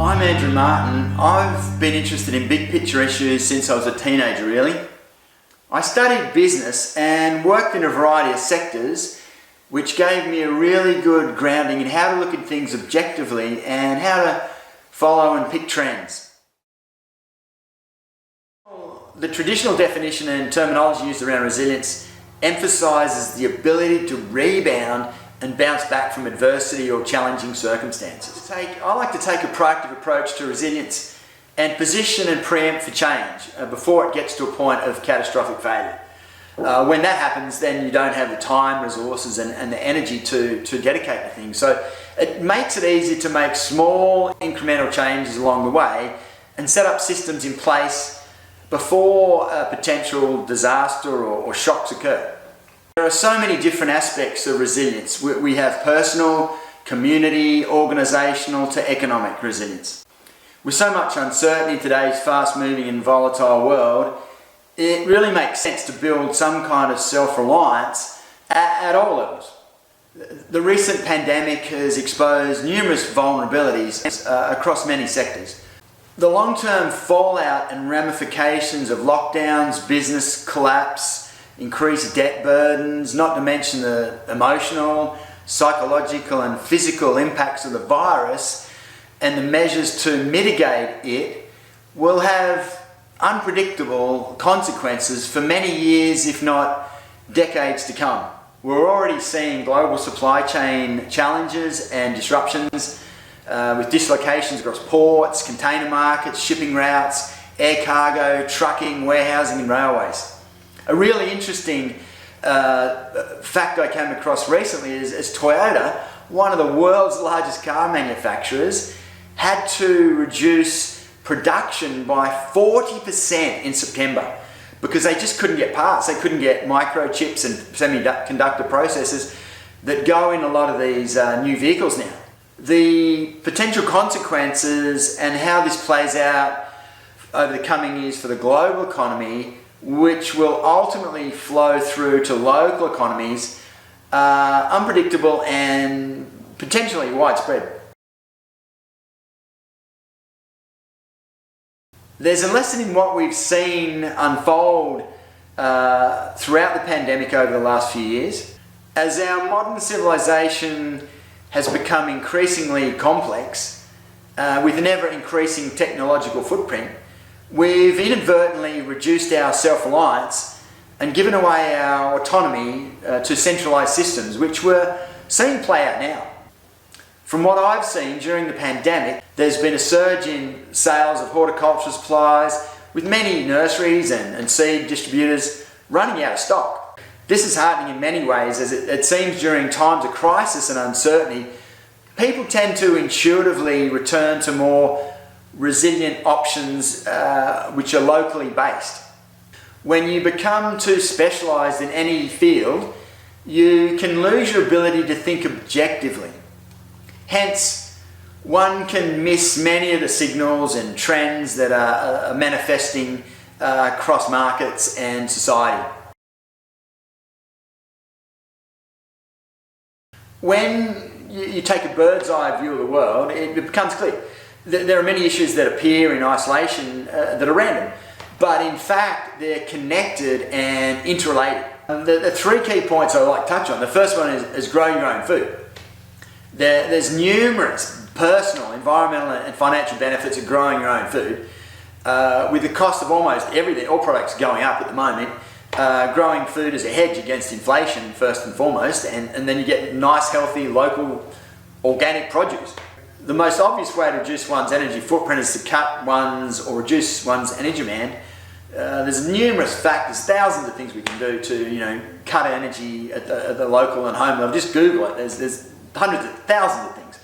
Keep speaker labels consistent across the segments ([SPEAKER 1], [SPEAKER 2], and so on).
[SPEAKER 1] I'm Andrew Martin. I've been interested in big picture issues since I was a teenager, really. I studied business and worked in a variety of sectors, which gave me a really good grounding in how to look at things objectively and how to follow and pick trends. The traditional definition and terminology used around resilience emphasises the ability to rebound and bounce back from adversity or challenging circumstances. I like to take a proactive approach to resilience and position and preempt for change before it gets to a point of catastrophic failure. When that happens, then you don't have the time, resources and the energy to dedicate to things. So it makes it easy to make small incremental changes along the way and set up systems in place before a potential disaster or shocks occur. There are so many different aspects of resilience. We have personal, community, organisational to economic resilience. With so much uncertainty in today's fast-moving and volatile world, it really makes sense to build some kind of self-reliance at all levels. The recent pandemic has exposed numerous vulnerabilities across many sectors. The long-term fallout and ramifications of lockdowns, business collapse, increased debt burdens, not to mention the emotional, psychological and physical impacts of the virus and the measures to mitigate it will have unpredictable consequences for many years, if not decades to come. We're already seeing global supply chain challenges and disruptions with dislocations across ports, container markets, shipping routes, air cargo, trucking, warehousing and railways. A really interesting fact I came across recently is Toyota, one of the world's largest car manufacturers, had to reduce production by 40% in September because they just couldn't get parts. They couldn't get microchips and semiconductor processors that go in a lot of these new vehicles now. The potential consequences and how this plays out over the coming years for the global economy, which will ultimately flow through to local economies, are unpredictable and potentially widespread. There's a lesson in what we've seen unfold throughout the pandemic over the last few years. As our modern civilisation has become increasingly complex, with an ever-increasing technological footprint, we've inadvertently reduced our self-reliance and given away our autonomy to centralised systems, which we're seeing play out now. From what I've seen during the pandemic, there's been a surge in sales of horticultural supplies, with many nurseries and seed distributors running out of stock. This is heartening in many ways, as it seems during times of crisis and uncertainty, people tend to intuitively return to more resilient options which are locally based. When you become too specialised in any field, you can lose your ability to think objectively. Hence, one can miss many of the signals and trends that are manifesting across markets and society. When you take a bird's eye view of the world, it becomes clear. There are many issues that appear in isolation that are random, but in fact they're connected and interrelated. The three key points I'd like to touch on. The first one is growing your own food. There's numerous personal, environmental and financial benefits of growing your own food. With the cost of almost everything, all products going up at the moment, growing food is a hedge against inflation first and foremost, and then you get nice, healthy, local, organic produce. The most obvious way to reduce one's energy footprint is to cut or reduce one's energy demand. There's numerous factors, thousands of things we can do to cut energy at the local and home level. Just Google it. There's hundreds of thousands of things.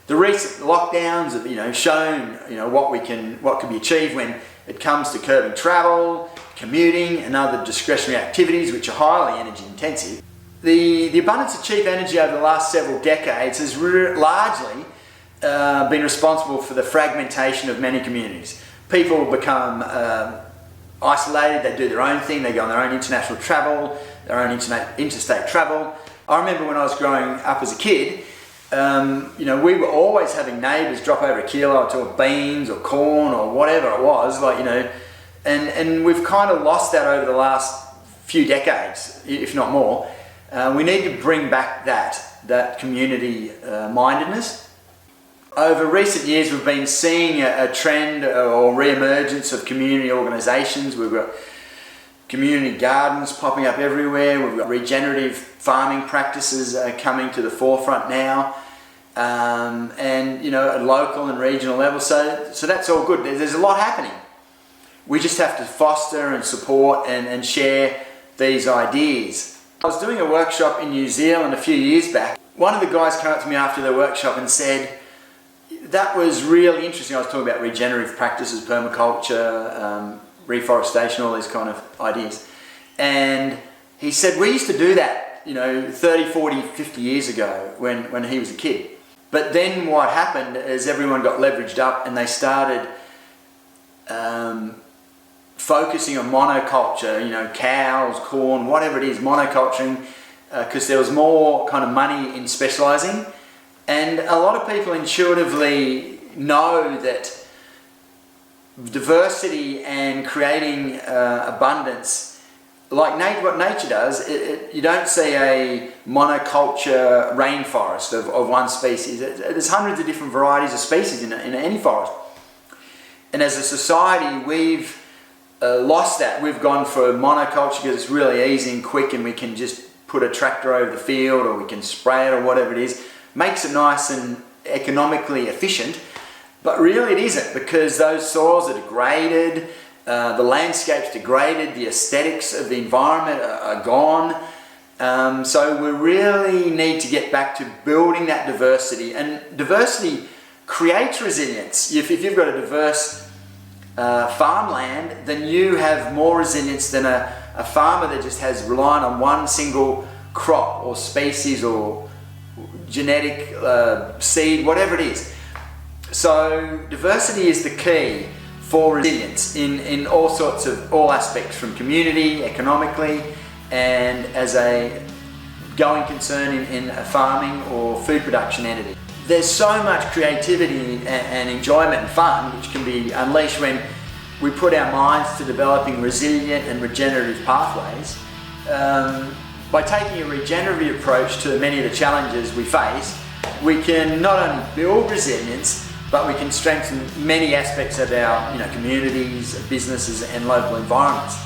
[SPEAKER 1] The recent lockdowns have shown what can be achieved when it comes to curbing travel, commuting and other discretionary activities which are highly energy intensive. The abundance of cheap energy over the last several decades has largely been responsible for the fragmentation of many communities. People become isolated, they do their own thing, they go on their own international travel, their own interstate travel. I remember when I was growing up as a kid, You know, we were always having neighbours drop over a kilo or two of beans or corn or whatever it was, like, you know, and we've kind of lost that over the last few decades, if not more. We need to bring back that community mindedness. Over recent years, we've been seeing a trend or re-emergence of community organisations. We've got community gardens popping up everywhere. We've got regenerative farming practices coming to the forefront now, and you know, at local and regional level. So that's all good. There's a lot happening. We just have to foster and support and share these ideas. I was doing a workshop in New Zealand a few years back. One of the guys came up to me after the workshop and said, that was really interesting. I was talking about regenerative practices, permaculture, reforestation, all these kind of ideas. And he said, we used to do that, you know, 30, 40, 50 years ago when he was a kid. But then what happened is everyone got leveraged up and they started focusing on monoculture, you know, cows, corn, whatever it is, monoculturing, because there was more kind of money in specialising. And a lot of people intuitively know that diversity and creating abundance, like what nature does, you don't see a monoculture rainforest of one species. There's hundreds of different varieties of species in any forest. And as a society, we've lost that. We've gone for monoculture because it's really easy and quick, and we can just put a tractor over the field, or we can spray it, or whatever it is. Makes it nice and economically efficient, but really it isn't, because those soils are degraded, the landscape's degraded, the aesthetics of the environment are gone. So we really need to get back to building that diversity, and diversity creates resilience. If you've got a diverse farmland, then you have more resilience than a farmer that just has relied on one single crop or species or genetic seed, whatever it is. So diversity is the key for resilience in all aspects, from community, economically, and as a going concern in a farming or food production entity. There's so much creativity and enjoyment and fun which can be unleashed when we put our minds to developing resilient and regenerative pathways. By taking a regenerative approach to many of the challenges we face, we can not only build resilience, but we can strengthen many aspects of our communities, businesses and local environments.